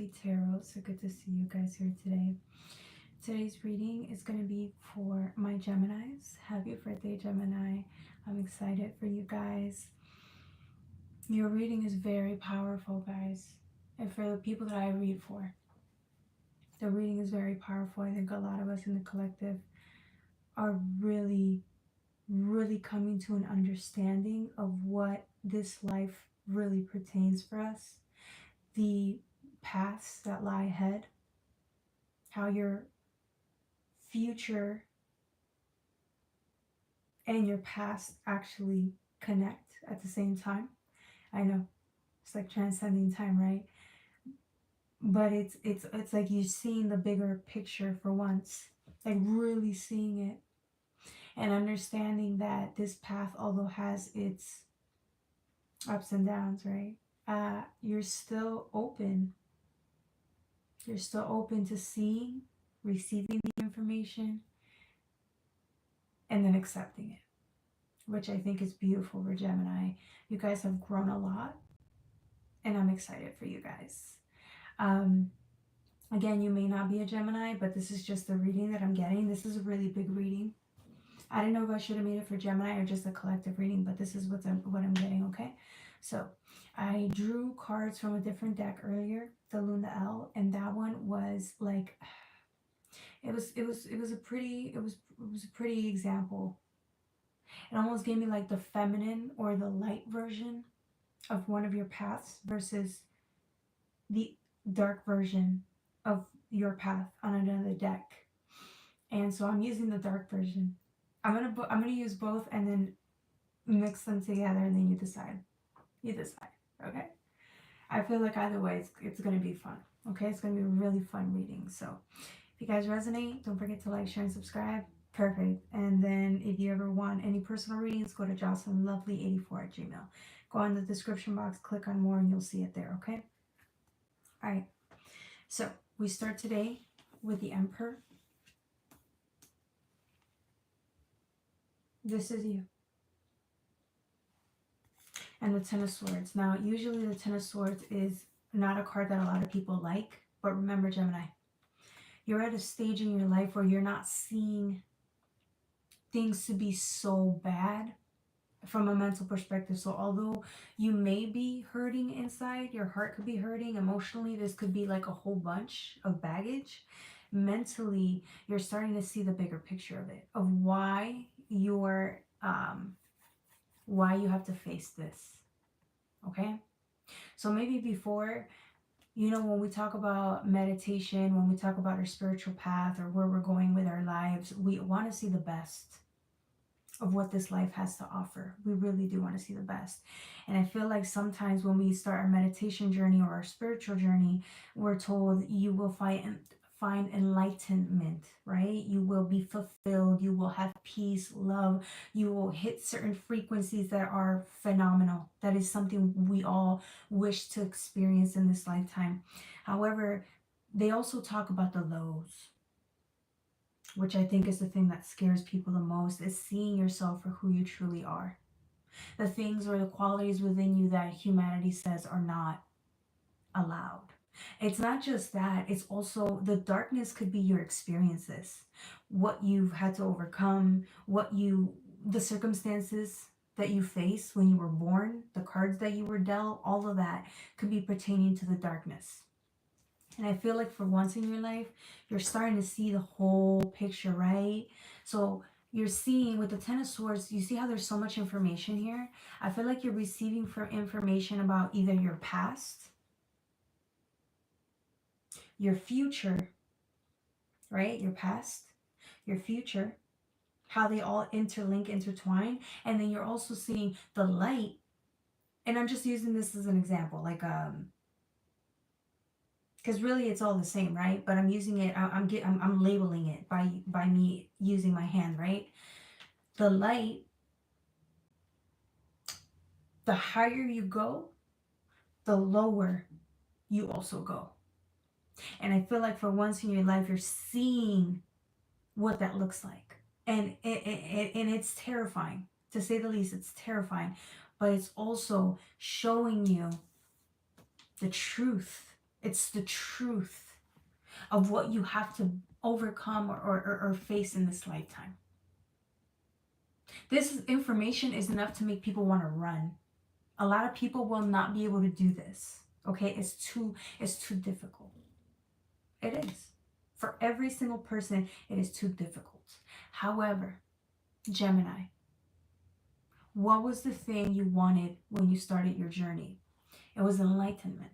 Happy Tarot. So good to see you guys here today. Today's reading is going to be for my Geminis. Happy birthday, Gemini. I'm excited for you guys. Your reading is very powerful, guys. And for the people that I read for, the reading is very powerful. I think a lot of us in the collective are really coming to an understanding of what this life really pertains for us. The paths that lie ahead, how your future and your past actually connect at the same time. I know it's like transcending time, right? But it's like you're seeing the bigger picture for once, like really seeing it and understanding that this path, although has its ups and downs, right? You're still open. You're still open to seeing, receiving the information, and then accepting it, which I think is beautiful for Gemini. You guys have grown a lot, and I'm excited for you guys. Again, you may not be a Gemini, but this is just the reading that I'm getting. This is a really big reading. I don't know if I should have made it for Gemini or just a collective reading, but this is what I'm getting, okay? So I drew cards from a different deck earlier, the Luna L, and that one was like, it was a pretty example. It almost gave me like the feminine or the light version of one of your paths versus the dark version of your path on another deck. And so I'm using the dark version. I'm gonna use both and then mix them together, and then you decide. Okay? I feel like either way it's gonna be fun. Okay, it's gonna be a really fun reading. So if you guys resonate, don't forget to like, share, and subscribe. Perfect. And then if you ever want any personal readings, go to jocelynlovely84@gmail. Go in the description box, click on more, and you'll see it there, okay? All right. So we start today with the Emperor. This is you. And the Ten of Swords. Now, usually the Ten of Swords is not a card that a lot of people like, but remember, Gemini, you're at a stage in your life where you're not seeing things to be so bad from a mental perspective. So although you may be hurting inside, your heart could be hurting emotionally, this could be like a whole bunch of baggage. Mentally, you're starting to see the bigger picture of it, of why you have to face this. Okay, so maybe before, when we talk about meditation, when we talk about our spiritual path or where we're going with our lives, we want to see the best of what this life has to offer. We really do want to see the best. And I feel like sometimes when we start our meditation journey or our spiritual journey, we're told you will find enlightenment, right? You will be fulfilled. You will have peace, love. You will hit certain frequencies that are phenomenal. That is something we all wish to experience in this lifetime. However, they also talk about the lows, which I think is the thing that scares people the most, is seeing yourself for who you truly are. The things or the qualities within you that humanity says are not allowed. It's not just that, it's also the darkness could be your experiences, what you've had to overcome, the circumstances that you faced when you were born, the cards that you were dealt, all of that could be pertaining to the darkness. And I feel like for once in your life, you're starting to see the whole picture, right? So you're seeing with the Ten of Swords, you see how there's so much information here? I feel like you're receiving information about either your past, your future, right? Your past, your future, how they all intertwine. And then you're also seeing the light. And I'm just using this as an example, like, because really it's all the same, right? But I'm using it, I'm labeling it by me using my hand, right? The light, the higher you go, the lower you also go. And I feel like for once in your life, you're seeing what that looks like. And it's terrifying, to say the least. It's terrifying, but it's also showing you the truth. It's the truth of what you have to overcome or face in this lifetime. This information is enough to make people want to run. A lot of people will not be able to do this. Okay, it's too difficult. It is. For every single person, it is too difficult. However, Gemini, what was the thing you wanted when you started your journey? It was enlightenment.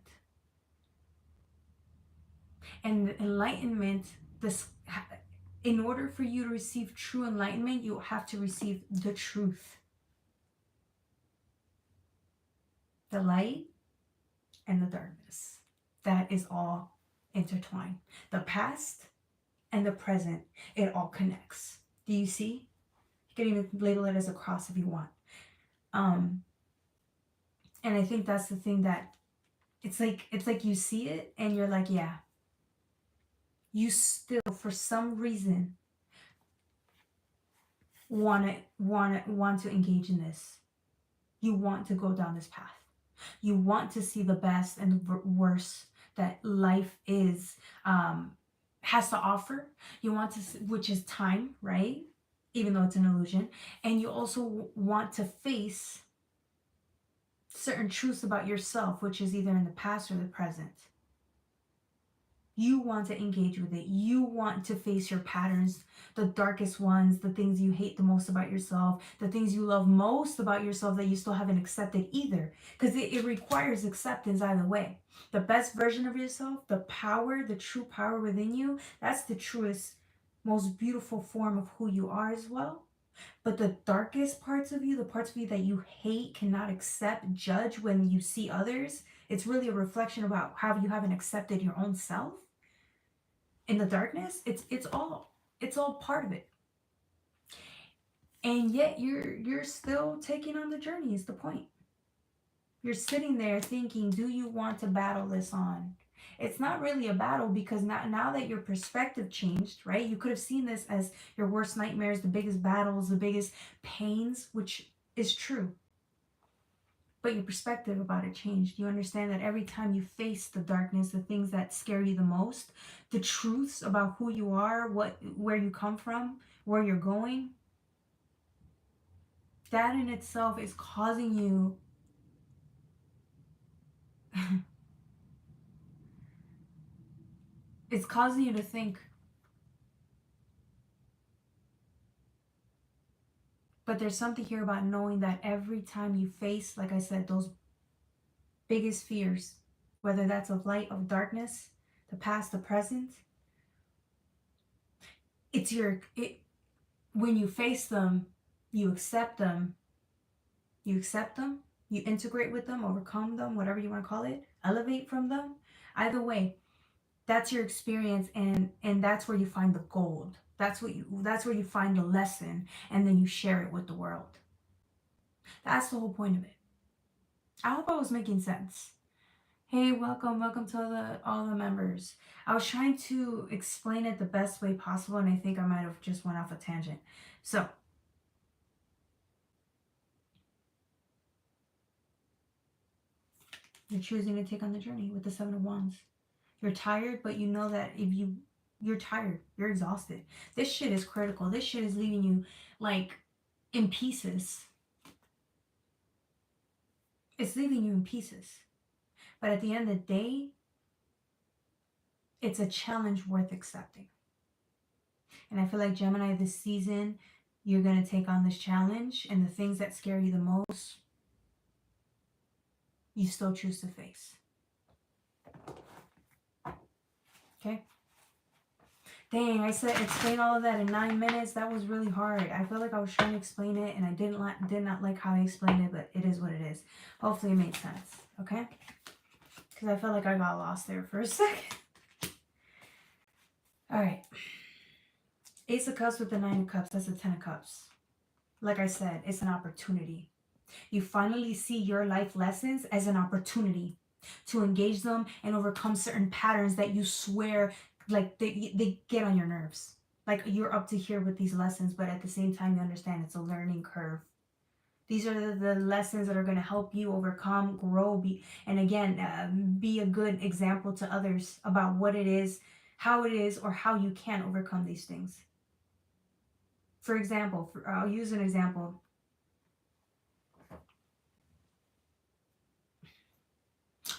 And enlightenment, in order for you to receive true enlightenment, you have to receive the truth. The light and the darkness. That is all intertwined. The past and the present, it all connects. Do you see? You can even label it as a cross if you want. And I think that's the thing that it's like you see it and you're like, yeah. You still, for some reason, want to engage in this. You want to go down this path. You want to see the best and the worst that life has to offer. You want to, which is time, right? Even though it's an illusion. And you also want to face certain truths about yourself, which is either in the past or the present. You want to engage with it. You want to face your patterns, the darkest ones, the things you hate the most about yourself, the things you love most about yourself that you still haven't accepted either. Because it requires acceptance either way. The best version of yourself, the power, the true power within you, that's the truest, most beautiful form of who you are as well. But the darkest parts of you, the parts of you that you hate, cannot accept, judge when you see others, it's really a reflection about how you haven't accepted your own self. In the darkness, it's all part of it. And yet you're still taking on the journey is the point. You're sitting there thinking, do you want to battle this on? It's not really a battle because now that your perspective changed, right? You could have seen this as your worst nightmares, the biggest battles, the biggest pains, which is true. But your perspective about it changed. You understand that every time you face the darkness, the things that scare you the most, the truths about who you are, where you come from, where you're going, that in itself is causing you it's causing you to think. But there's something here about knowing that every time you face, like I said, those biggest fears, whether that's of light, of darkness, the past, the present, when you face them, you accept them, you integrate with them, overcome them, whatever you want to call it, elevate from them. Either way, that's your experience, and that's where you find the gold. That's where you find the lesson, and then you share it with the world. That's the whole point of it. I hope I was making sense. Hey, welcome to all the members. I was trying to explain it the best way possible, and I think I might have just went off a tangent. So, you're choosing to take on the journey with the Seven of Wands. You're tired, but you know that you're tired, you're exhausted. This shit is critical. This shit is leaving you like in pieces. It's leaving you in pieces. But at the end of the day, it's a challenge worth accepting. And I feel like Gemini, this season, you're going to take on this challenge, and the things that scare you the most, you still choose to face. Okay? Dang, I said explain all of that in 9 minutes. That was really hard. I feel like I was trying to explain it, and I did not like how I explained it, but it is what it is. Hopefully it made sense. Okay? Because I felt like I got lost there for a second. All right. Ace of Cups with the Nine of Cups. That's the Ten of Cups. Like I said, it's an opportunity. You finally see your life lessons as an opportunity to engage them and overcome certain patterns that you swear like they get on your nerves. Like you're up to here with these lessons, but at the same time you understand it's a learning curve. These are the lessons that are going to help you overcome, grow, and again, be a good example to others about what it is, how it is, or how you can overcome these things. For example, I'll use an example.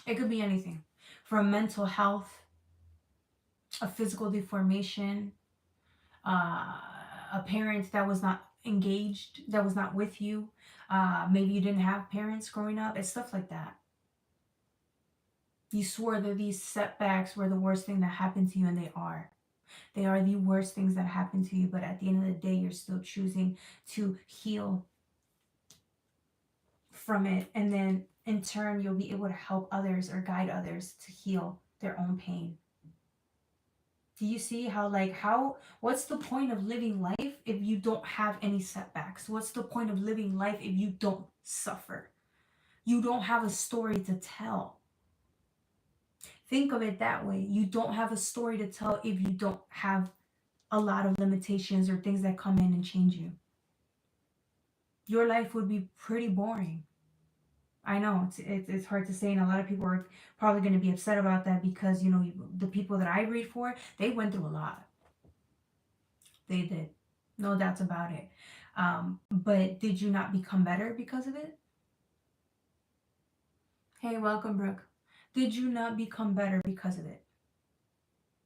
It could be anything from mental health, a physical deformation, a parent that was not engaged, that was not with you. Maybe you didn't have parents growing up. It's stuff like that. You swore that these setbacks were the worst thing that happened to you, and they are. They are the worst things that happen to you, but at the end of the day, you're still choosing to heal from it. And then in turn, you'll be able to help others or guide others to heal their own pain. Do you see what's the point of living life if you don't have any setbacks? What's the point of living life if you don't suffer? You don't have a story to tell. Think of it that way. You don't have a story to tell if you don't have a lot of limitations or things that come in and change you. Your life would be pretty boring. I know it's hard to say, and a lot of people are probably going to be upset about that because, the people that I read for, they went through a lot. They did. No doubts about it. But did you not become better because of it? Hey, welcome, Brooke. Did you not become better because of it?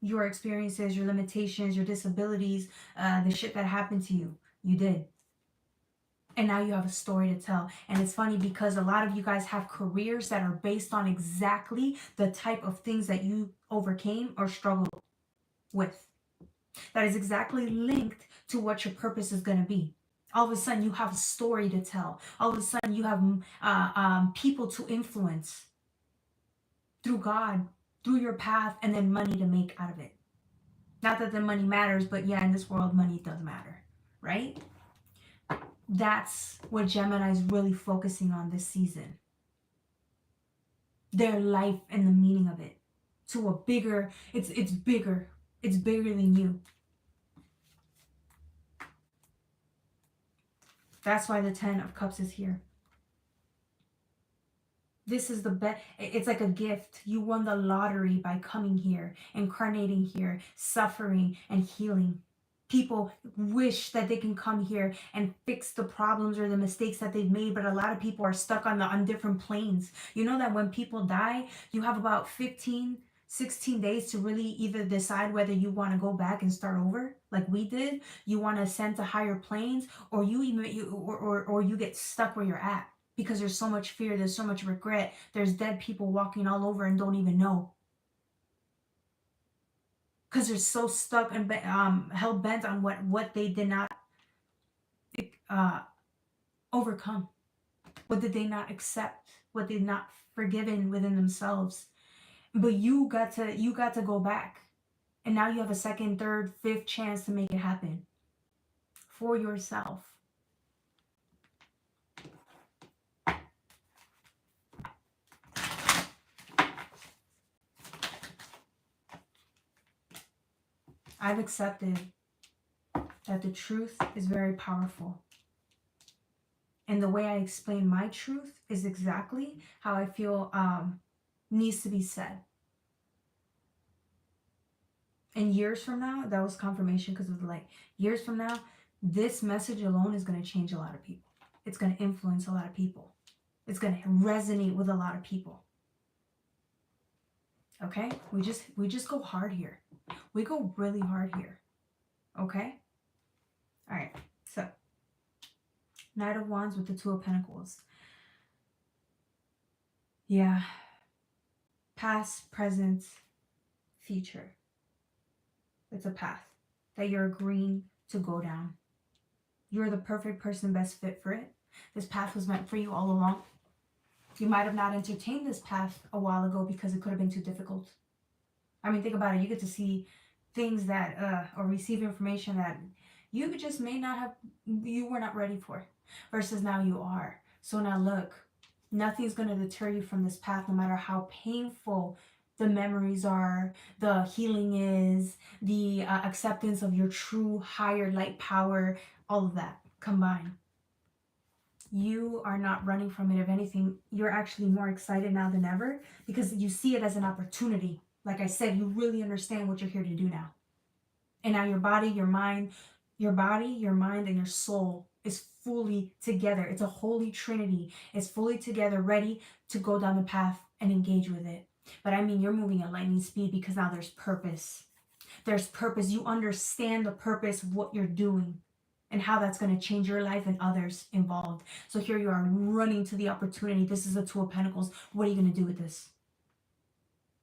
Your experiences, your limitations, your disabilities, the shit that happened to you, you did. And now you have a story to tell. And it's funny because a lot of you guys have careers that are based on exactly the type of things that you overcame or struggled with. That is exactly linked to what your purpose is going to be. All of a sudden, you have a story to tell. All of a sudden, you have people to influence through God, through your path, and then money to make out of it. Not that the money matters, but yeah, in this world, money does matter, right? That's what Gemini is really focusing on this season. Their life and the meaning of it to a bigger, it's bigger. It's bigger than you. That's why the 10 of Cups is here. This is the best. It's like a gift. You won the lottery by coming here, incarnating here, suffering and healing. People wish that they can come here and fix the problems or the mistakes that they've made, but a lot of people are stuck on different planes. You know that when people die, you have about 16 days to really either decide whether you want to go back and start over like we did, you want to ascend to higher planes, or you get stuck where you're at because there's so much fear, there's so much regret, there's dead people walking all over and don't even know. Because they're so stuck and hell bent on what they did not overcome, what did they not accept, what they not forgiven within themselves. But you got to go back, and now you have a second, third, fifth chance to make it happen for yourself. I've accepted that the truth is very powerful. And the way I explain my truth is exactly how I feel needs to be said. And years from now, that was confirmation because of the light. Years from now, this message alone is going to change a lot of people. It's going to influence a lot of people. It's going to resonate with a lot of people. Okay? We just go hard here. We go really hard here. Okay? All right. So, Knight of Wands with the Two of Pentacles. Yeah. Past, present, future. It's a path that you're agreeing to go down. You're the perfect person best fit for it. This path was meant for you all along. You might have not entertained this path a while ago because it could have been too difficult. I mean, think about it. You get to see things that, or receive information that you just you were not ready for. Versus now you are. So now look, nothing's going to deter you from this path, no matter how painful the memories are, the healing is, the acceptance of your true higher light power, all of that combined. You are not running from it. If anything, you're actually more excited now than ever because you see it as an opportunity. Like I said, you really understand what you're here to do now. And now your body, your mind, and your soul is fully together. It's a holy trinity. It's fully together, ready to go down the path and engage with it. But I mean, you're moving at lightning speed because now there's purpose. There's purpose. You understand the purpose of what you're doing and how that's going to change your life and others involved. So here you are running to the opportunity. This is the Two of Pentacles. What are you going to do with this?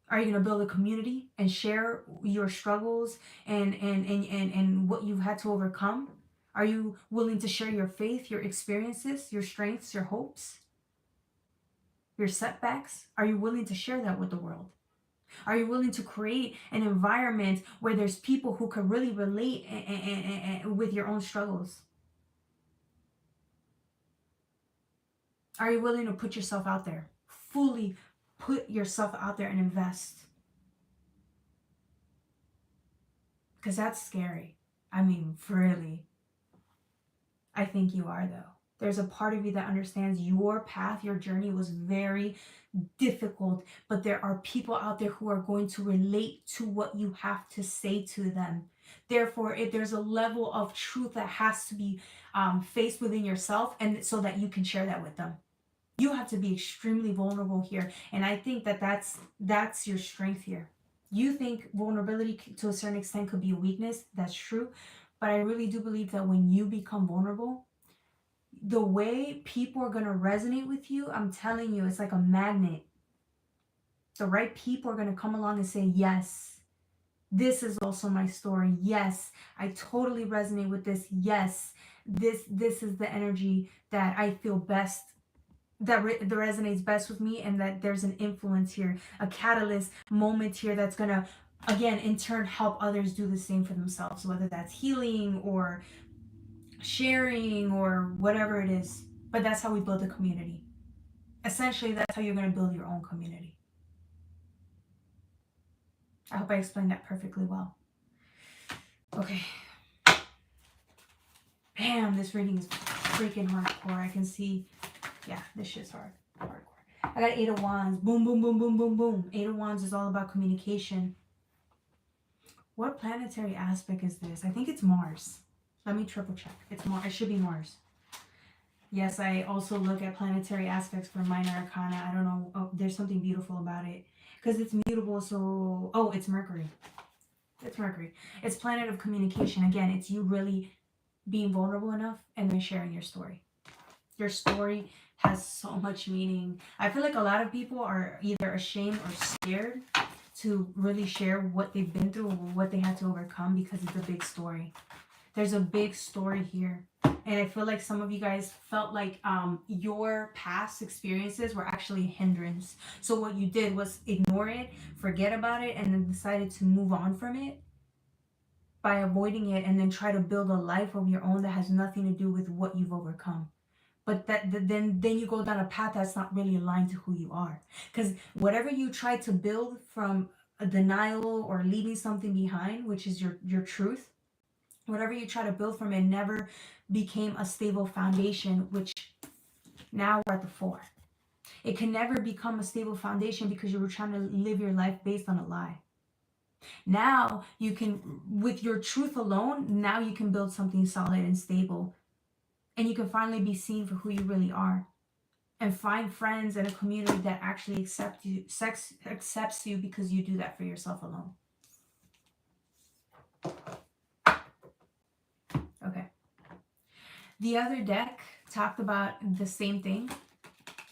Are you going to build a community and share your struggles and what you've had to overcome? Are you willing to share your faith, your experiences, your strengths, your hopes, your setbacks? Are you willing to share that with the world? Are you willing to create an environment where there's people who can really relate with your own struggles? Are you willing to put yourself out there? Fully put yourself out there and invest. Because that's scary. I mean, really. I think you are, though. There's a part of you that understands your path, your journey was very difficult, but there are people out there who are going to relate to what you have to say to them. Therefore, if there's a level of truth that has to be faced within yourself, and so that you can share that with them. You have to be extremely vulnerable here, and I think that that's your strength here. You think vulnerability to a certain extent could be a weakness. That's true, but I really do believe that when you become vulnerable, the way people are going to resonate with you, I'm telling you, it's like a magnet. The right people are going to come along and say, yes, this is also my story. Yes, I totally resonate with this. Yes, this is the energy that I feel best, that resonates best with me, and that there's an influence here, a catalyst moment here that's going to, again, in turn, help others do the same for themselves, whether that's healing or sharing or whatever it is. But that's how we build a community. Essentially, that's how you're going to build your own community. I hope I explained that perfectly well. Okay. Bam, this reading is freaking hardcore. I can see, yeah, this shit's hardcore. I got 8 of Wands. Boom, boom, boom, boom, boom, boom. 8 of Wands is all about communication. What planetary aspect is this? I think it's Mars. Let me triple check. It's Mars. It should be Mars. Yes, I also look at planetary aspects for minor arcana. I don't know. Oh, there's something beautiful about it. Because it's mutable, so... Oh, it's Mercury. It's Mercury. It's planet of communication. Again, it's you really being vulnerable enough and then sharing your story. Your story has so much meaning. I feel like a lot of people are either ashamed or scared to really share what they've been through or what they had to overcome because it's a big story. There's a big story here. And I feel like some of you guys felt like your past experiences were actually a hindrance. So what you did was ignore it, forget about it, and then decided to move on from it by avoiding it, and then try to build a life of your own that has nothing to do with what you've overcome. But then you go down a path that's not really aligned to who you are. Because whatever you try to build from a denial or leaving something behind, which is your truth, whatever you try to build from it never became a stable foundation, which now we're at the 4. It can never become a stable foundation because you were trying to live your life based on a lie. Now you can, with your truth alone, now you can build something solid and stable. And you can finally be seen for who you really are. And find friends and a community that actually accepts you because you do that for yourself alone. Okay. The other deck talked about the same thing.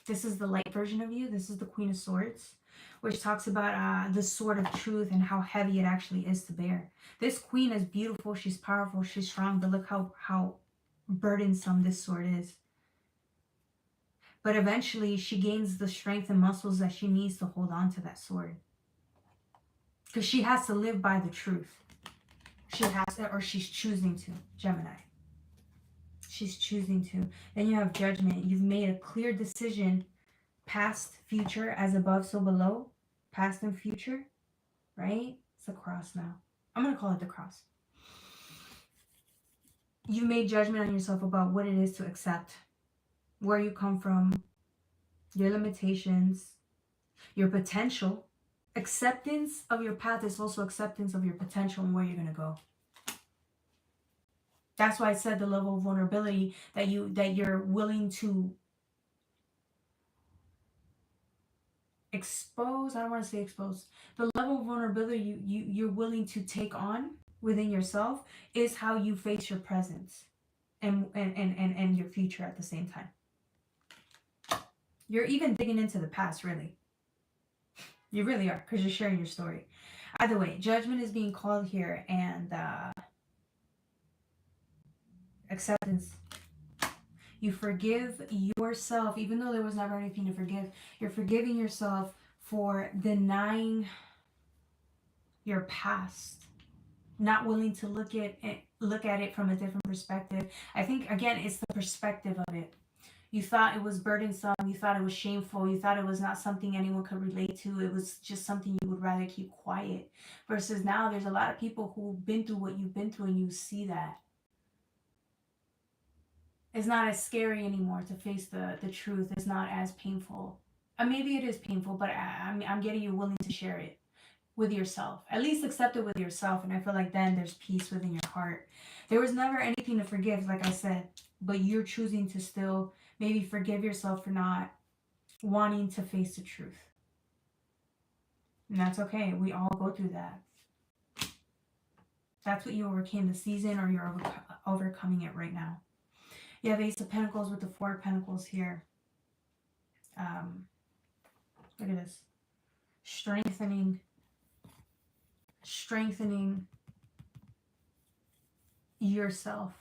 This is the light version of you. This is the Queen of Swords, which talks about the sword of truth and how heavy it actually is to bear. This queen is beautiful. She's powerful. She's strong. But look how burdensome this sword is. But eventually she gains the strength and muscles that she needs to hold on to that sword. Because she has to live by the truth. She has to, or she's choosing to. Gemini. She's choosing to. Then you have judgment. You've made a clear decision. Past, future, as above, so below. Past and future. Right? It's a cross now. I'm going to call it the cross. You made judgment on yourself about what it is to accept. where you come from, your limitations, your potential. Acceptance of your path is also acceptance of your potential and where you're going to go. That's why I said the level of vulnerability that you're willing to expose. I don't want to say expose. The level of vulnerability you're willing to take on within yourself is how you face your presence and your future at the same time. You're even digging into the past, really. You really are, because you're sharing your story. Either way, judgment is being called here, and acceptance. You forgive yourself, even though there was never anything to forgive. You're forgiving yourself for denying your past, not willing to look at it from a different perspective. I think again, it's the perspective of it. You thought it was burdensome, you thought it was shameful, you thought it was not something anyone could relate to. It was just something you would rather keep quiet. Versus now, there's a lot of people who've been through what you've been through, and you see that it's not as scary anymore to face the truth. It's not as painful. Maybe it is painful, but I'm getting you willing to share it with yourself. At least accept it with yourself, and I feel like then there's peace within your heart. There was never anything to forgive, like I said, but you're choosing to still maybe forgive yourself for not wanting to face the truth. And that's okay. We all go through that. That's what you overcame the season, or you're overcoming it right now. You have Ace of Pentacles with the Four of Pentacles here. Look at this. Strengthening yourself.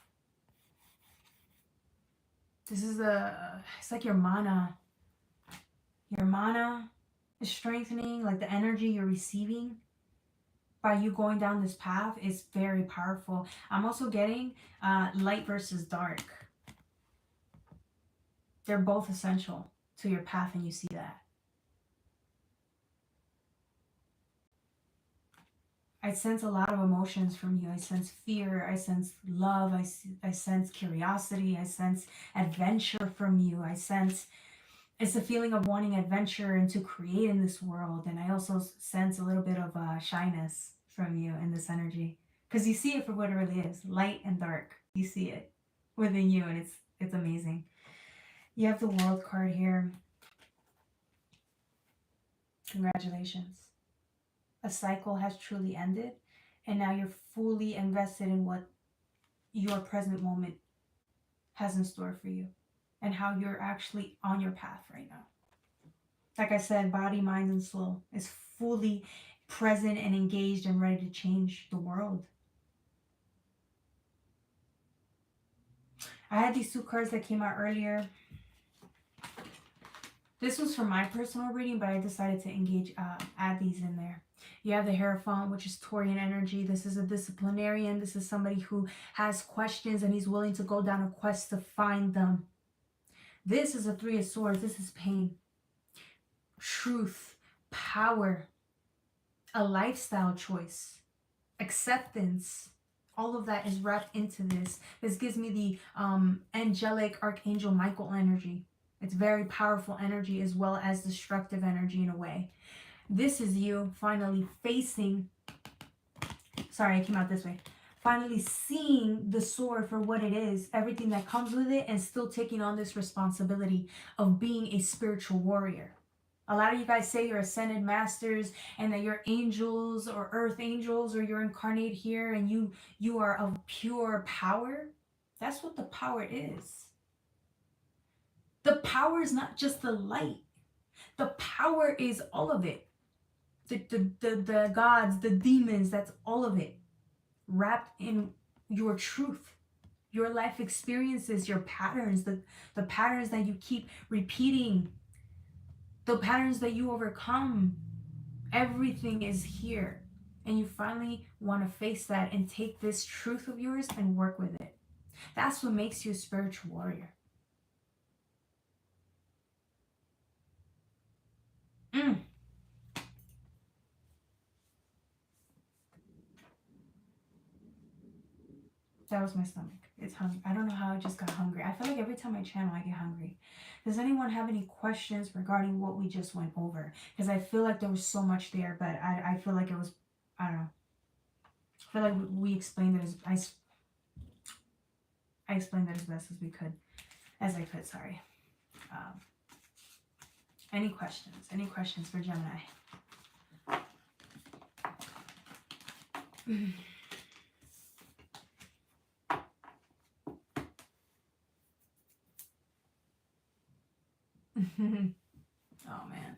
This is it's like your mana. Your mana is strengthening, like the energy you're receiving by you going down this path is very powerful. I'm also getting light versus dark. They're both essential to your path, and you see that. I sense a lot of emotions from you. I sense fear. I sense love. I sense curiosity. I sense adventure from you. I sense it's a feeling of wanting adventure and to create in this world. And I also sense a little bit of shyness from you in this energy, because you see it for what it really is, light and dark. You see it within you, and it's amazing. You have the World card here. Congratulations. A cycle has truly ended, and now you're fully invested in what your present moment has in store for you and how you're actually on your path right now. Like I said, body, mind, and soul is fully present and engaged and ready to change the world. I had these two cards that came out earlier. This was for my personal reading, but I decided to add these in there. You have the Hierophant, which is Taurian energy. This is a disciplinarian. This is somebody who has questions and he's willing to go down a quest to find them. This is a Three of Swords. This is pain, truth, power, a lifestyle choice, acceptance. All of that is wrapped into this. This gives me the angelic Archangel Michael energy. It's very powerful energy as well as destructive energy in a way. This is you finally facing, sorry, I came out this way. Finally seeing the sword for what it is, everything that comes with it, and still taking on this responsibility of being a spiritual warrior. A lot of you guys say you're ascended masters and that you're angels or earth angels, or you're incarnate here and you are of pure power. That's what the power is. The power is not just the light. The power is all of it. The gods, the demons, that's all of it. Wrapped in your truth, your life experiences, your patterns, the patterns that you keep repeating, the patterns that you overcome. Everything is here. And you finally want to face that and take this truth of yours and work with it. That's what makes you a spiritual warrior. That was my stomach. It's hungry. I don't know how I just got hungry. I feel like every time I channel, I get hungry. Does anyone have any questions regarding what we just went over? Because I feel like there was so much there, but I feel like it was, I don't know. I feel like we explained it as, I explained it as best as we could. As I could, sorry. Any questions? Any questions for Gemini? Oh, man.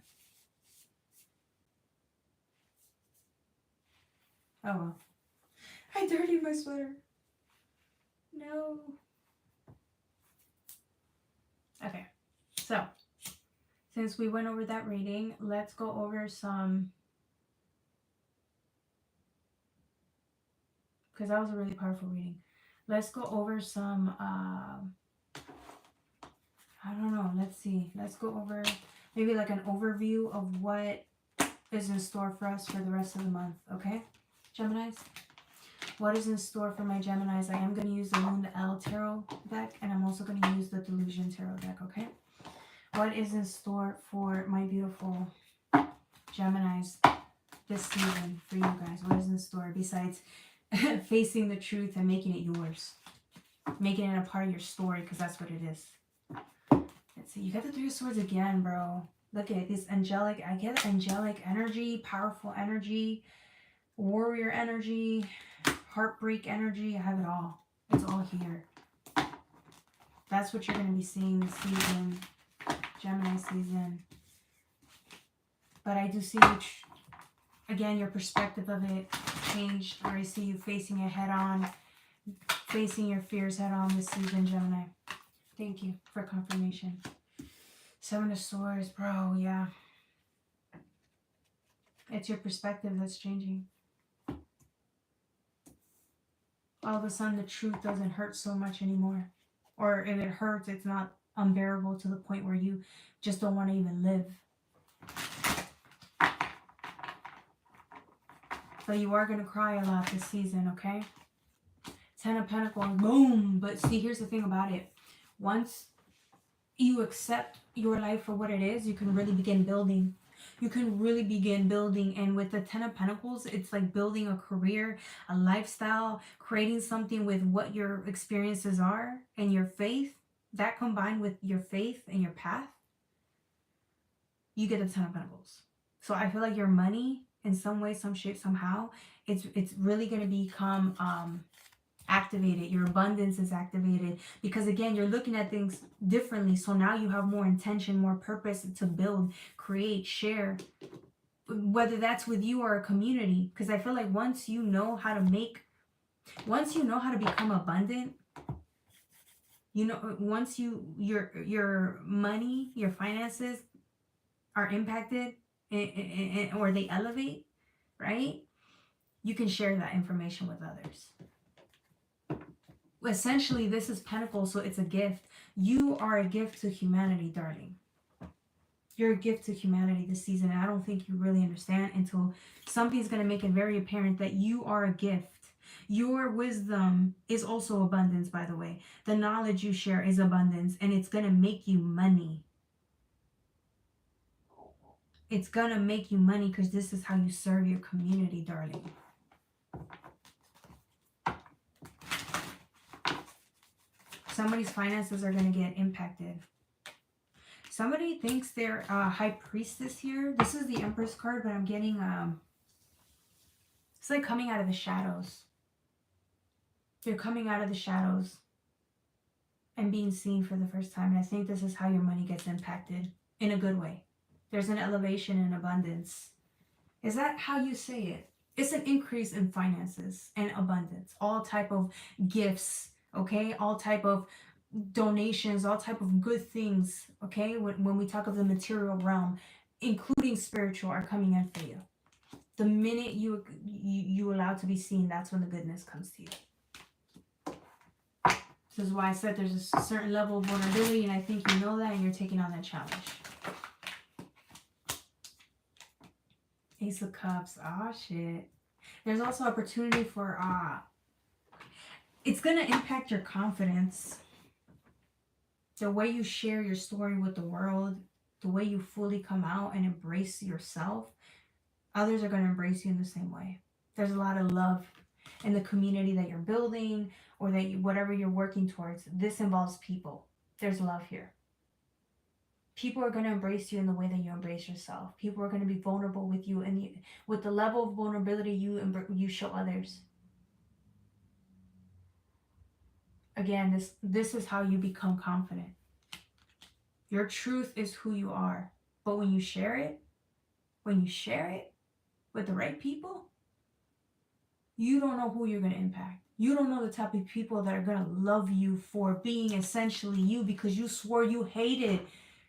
Oh, well. I dirtied my sweater. No. Okay. So, since we went over that reading, let's go over some... Because that was a really powerful reading. Let's go over some... I don't know. Let's see. Let's go over maybe like an overview of what is in store for us for the rest of the month. Okay, Geminis? What is in store for my Geminis? I am going to use the Moon L Tarot deck, and I'm also going to use the Delusion Tarot deck, okay? What is in store for my beautiful Geminis this season for you guys? What is in store besides facing the truth and making it yours? Making it a part of your story, because that's what it is. Let's see. You got the Three of Swords again, bro. Look at this angelic. I get angelic energy, powerful energy, warrior energy, heartbreak energy. I have it all. It's all here. That's what you're going to be seeing this season, Gemini season. But I do see, again, your perspective of it changed, or I see you facing it head on, facing your fears head on this season, Gemini. Thank you for confirmation. Seven of Swords, bro, yeah. It's your perspective that's changing. All of a sudden, the truth doesn't hurt so much anymore. Or if it hurts, it's not unbearable to the point where you just don't want to even live. But you are going to cry a lot this season, okay? Ten of Pentacles, boom. But see, here's the thing about it. Once you accept your life for what it is, you can really begin building. You can really begin building. And with the Ten of Pentacles, it's like building a career, a lifestyle, creating something with what your experiences are and your faith. That combined with your faith and your path, you get the Ten of Pentacles. So I feel like your money, in some way, some shape, somehow, it's really going to become activated. Your abundance is activated because, again, you're looking at things differently. So now you have more intention, more purpose to build, create, share, whether that's with you or a community. Because I feel like once you know how to become abundant, you know, once your money, your finances are impacted or they elevate, right? You can share that information with others. Essentially, this is Pentacles, so it's a gift. You are a gift to humanity, darling. You're a gift to humanity this season, and I don't think you really understand until something's going to make it very apparent that you are a gift. Your wisdom is also abundance, by the way. The knowledge you share is abundance, and it's going to make you money. It's going to make you money because this is how you serve your community, darling. Somebody's finances are going to get impacted. Somebody thinks they're a high priestess here. This is the Empress card, but I'm getting, it's like coming out of the shadows. You're coming out of the shadows and being seen for the first time. And I think this is how your money gets impacted in a good way. There's an elevation in abundance. Is that how you say it? It's an increase in finances and abundance. All type of gifts, okay? All type of donations, all type of good things, okay? When we talk of the material realm, including spiritual, are coming in for you. The minute you allow to be seen, that's when the goodness comes to you. This is why I said there's a certain level of vulnerability, and I think you know that, and you're taking on that challenge. Ace of Cups. Oh, shit. There's also opportunity for It's going to impact your confidence. The way you share your story with the world, the way you fully come out and embrace yourself, others are going to embrace you in the same way. There's a lot of love in the community that you're building, or that you, whatever you're working towards. This involves people. There's love here. People are going to embrace you in the way that you embrace yourself. People are going to be vulnerable with you, and with the level of vulnerability you show others. Again, this is how you become confident. Your truth is who you are. But when you share it with the right people, you don't know who you're going to impact. You don't know the type of people that are going to love you for being essentially you, because you swore you hated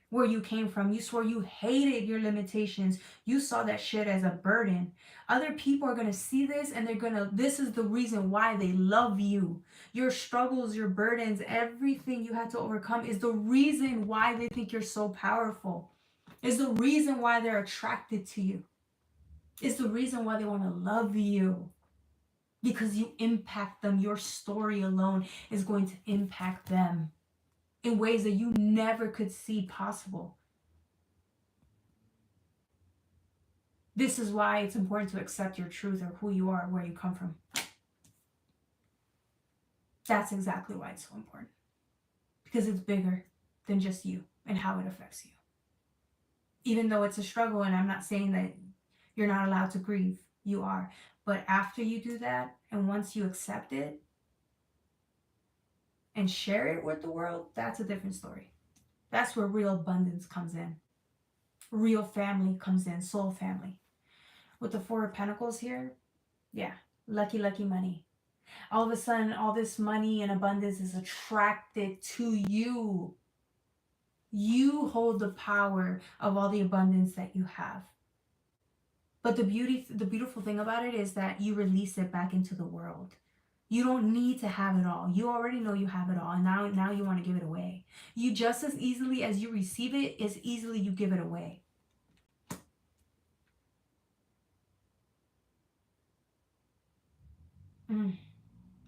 where you came from. You swore you hated your limitations. You saw that shit as a burden. Other people are going to see this, and this is the reason why they love you. Your struggles, your burdens, everything you had to overcome is the reason why they think you're so powerful. Is the reason why they're attracted to you. Is the reason why they want to love you. Because you impact them. Your story alone is going to impact them in ways that you never could see possible. This is why it's important to accept your truth, or who you are, where you come from. That's exactly why it's so important. Because it's bigger than just you and how it affects you. Even though it's a struggle, and I'm not saying that you're not allowed to grieve. You are. But after you do that, and once you accept it and share it with the world, that's a different story. That's where real abundance comes in. Real family comes in. Soul family. With the Four of Pentacles here, yeah, lucky money. All of a sudden, all this money and abundance is attracted to you. You hold the power of all the abundance that you have. But the beautiful thing about it is that you release it back into the world. You don't need to have it all. You already know you have it all, and now you want to give it away. You just as easily as you receive it, as easily you give it away.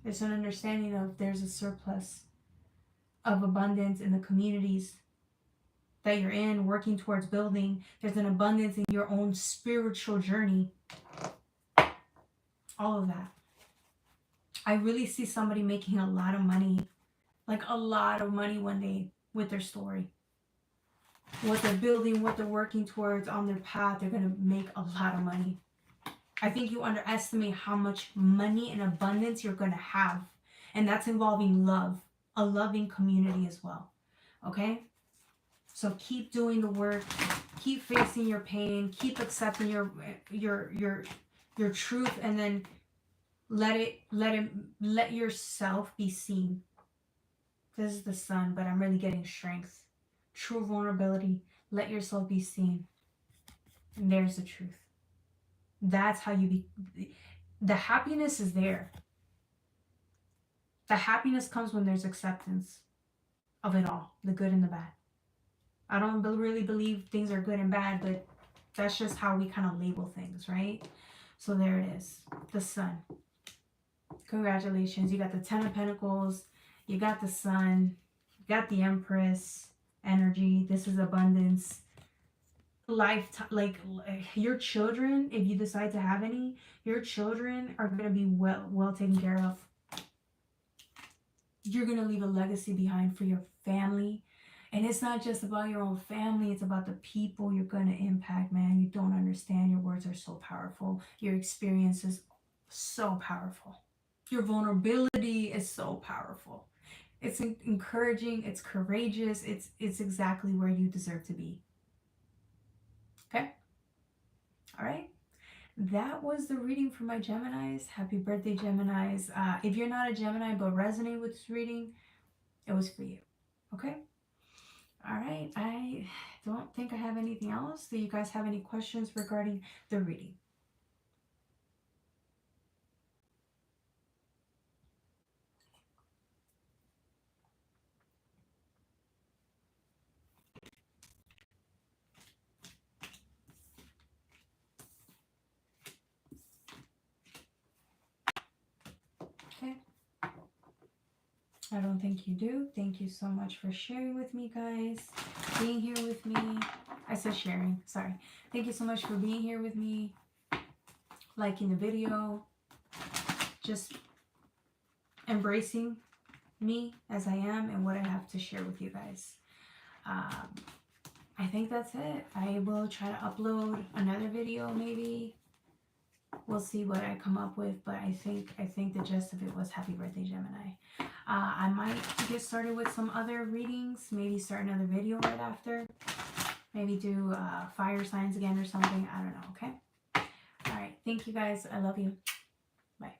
There's an understanding of there's a surplus of abundance in the communities that you're in, working towards building. There's an abundance in your own spiritual journey. All of that. I really see somebody making a lot of money, like a lot of money one day with their story. What they're building, what they're working towards on their path, they're going to make a lot of money. I think you underestimate how much money and abundance you're going to have. And that's involving love, a loving community as well. Okay? So keep doing the work, keep facing your pain, keep accepting your truth, and then let yourself be seen. This is the sun, but I'm really getting strength. True vulnerability. Let yourself be seen. And there's the truth. That's how you be. The happiness is there. The happiness comes when there's acceptance of it all, the good and the bad. I don't really believe things are good and bad, but that's just how we kind of label things, right? So there it is, the sun. Congratulations, you got the Ten of Pentacles, you got the sun, you got the Empress energy. This is abundance. Lifetime, like your children, if you decide to have any, your children are going to be well taken care of. You're going to leave a legacy behind for your family. And it's not just about your own family, it's about the people you're going to impact, man. You don't understand. Your words are so powerful. Your experience is so powerful. Your vulnerability is so powerful. It's encouraging, it's courageous, it's exactly where you deserve to be. Okay? All right. That was the reading for my Geminis. Happy birthday, Geminis. If you're not a Gemini but resonate with this reading, it was for you. Okay? All right. I don't think I have anything else. Do you guys have any questions regarding the reading? Okay. I don't think you do. Thank you so much for sharing with me, guys. Being here with me. I said sharing. Sorry. Thank you so much for being here with me. Liking the video. Just embracing me as I am and what I have to share with you guys. I think that's it. I will try to upload another video maybe. We'll see what I come up with, but I think the gist of it was happy birthday, Gemini. I might get started with some other readings, maybe start another video right after. Maybe do fire signs again or something. I don't know, okay? All right. Thank you guys. I love you. Bye.